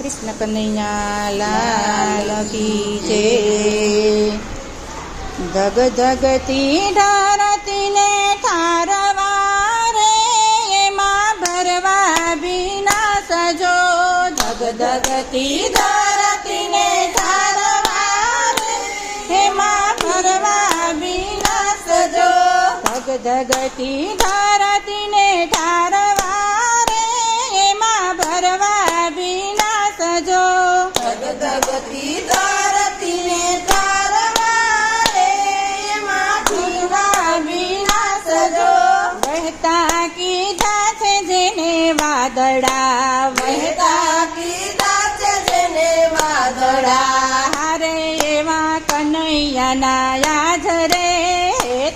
કૃષ્ણ કનૈયા લાલ કી જય। ધગ ધગતી ધરતીને ઠારવા રે એમાં ભરવા વિના સજો। ધગ ધગતી ધરતીને ઠારવા રે એમાં ભરવા વિના સજો। ધગ ધગતી ધરતીને ઠારવા રે એમાં ભરવા વિના સજો। ધગ ધગતી ધરતીને ઠારવા રે એમાં ભરવા વિના સજો। વહેતા કીધા છે જેને વાદળા, વહેતા કીધા છે જેને વાદળા, હારે એવા કનૈયાના યાદ રે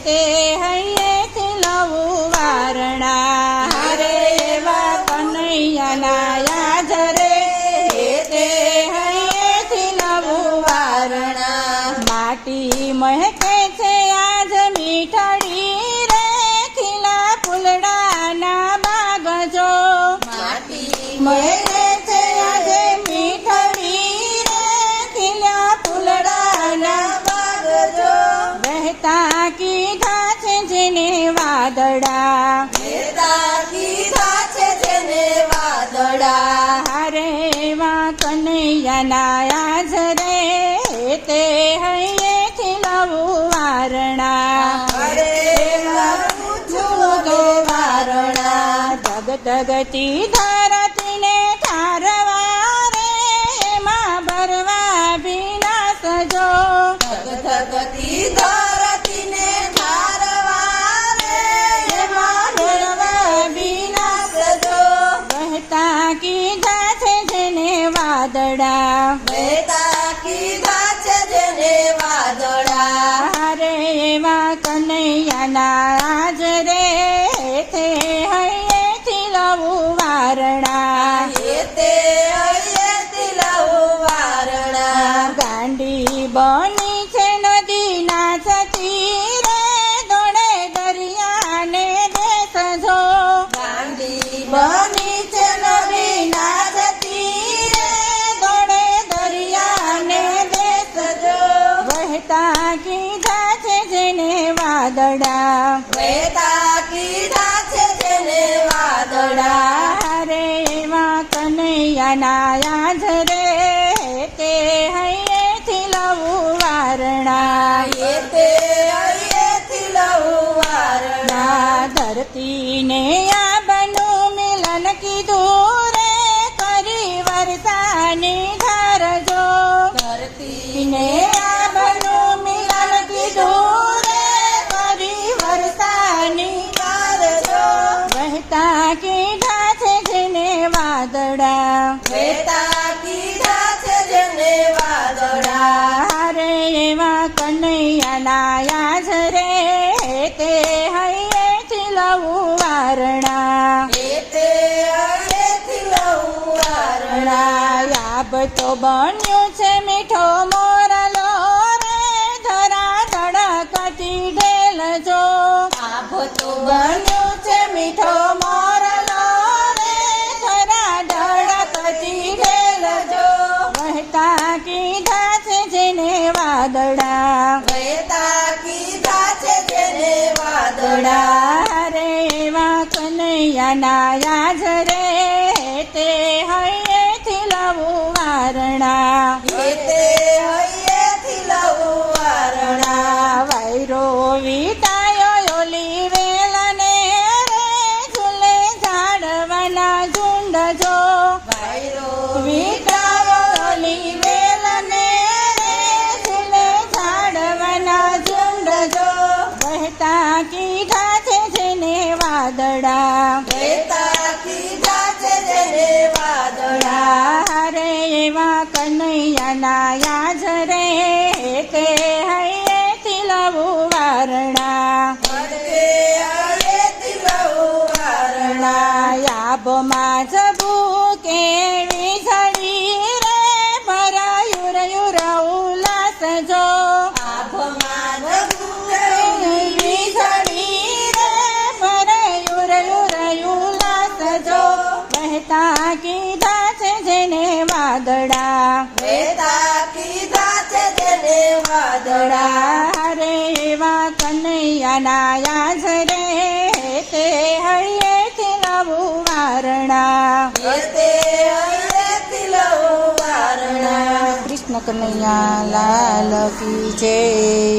તે હૈયેથી લવું વારણા। હારે એવા કનૈયાના યાદ રે તે હૈયેથી લવું વારણા। માટી મહેકે છે આજ મીઠડી રે ખીલા ફૂલડાના બાગજો। માટી મહેકે છે આજે મીઠડી રે ખીલા ફૂલડાના બાગજો। વહેતા કીધા છે જેને વાદળા, વહેતા કીધા છે જેને વાદળા, હારે એવા કનૈયાના યાદ રે તે હૈયેથી લવું વારણા। હારે એવા પૂછું તો વારણા। ધગ ધગતી ધરતીને ઠારવા રે એમાં ભરવા વિના સજો। ધગ ધગતી ધરતીને ઠારવા રે એમાં ભરવા વિના સજો। વહેતા કીધા છે જેને વાદળા, વહેતા કીધા છે જેને વાદળા, હારે એવા કનૈયાના આજ રે તે હૈયેથી લવું વારણા। તે હૈયેથી લવું વારણા। ગાંડી બની છે નદીના જતી રે દોડે દરિયાને દેશજો। ગાંડી બની છે નદીના જતી રે દોડે દરિયાને દેશજો। વહેતા કીધા છે જેને વાદળા, વહેતા કીધા છે જેને વાદળા, હારે એવા કનૈયાના યાદ રે તે હૈયેથી લવું વારણા। તે હૈયેથી લવું વારણા। ધરતીને આ બનું મિલન કીધું રે કરી વરસાની ધારજો। ધરતીને આ બનું મિલન કીધું રે કરી વરસાની ધારજો। વહેતા કીધા છે જેને વાદળા, વહેતા કીધા છે જેને વાદળા, હારે એવા કનૈયાના યાદ રે તે હૈયેથી લવું વારણા। તે હૈયેથી લવું વારણા। યાબ તો બન્યું છે મીઠો મોરલો રે ધરા ધડકતી ઢેલજો। આભ તો બન્યું છે મીઠો મોરલો રે ધરા ધડકતી ઢેલજો। વહેતા કીધા છે જેને વાદળા, વહેતા કીધા છે જેને વાદળા, હારે એવા કનૈયાના યાદ રે તે હૈયેથી લવું વારણા। તે હૈયેથી લવું વારણા। વાયરો વિતાયો ઓલી વેલને રે ઝૂલે ઝાડવાના ઝુંડજો। વાયરો વિતાયો ઓલી વેલને રે ઝૂલે ઝાડવાના ઝુંડજો। વહેતા કીધા છે જેને વાદળા, વહેતા કીધા વાદળા વેતા કીધા છે તેને વાદળા રે એવા કનૈયાના યાજ રે તે હૈયેથી નવું વારણા તે હૈયેથી લઉં વારણા. કૃષ્ણ કનૈયા લાલ કી જય.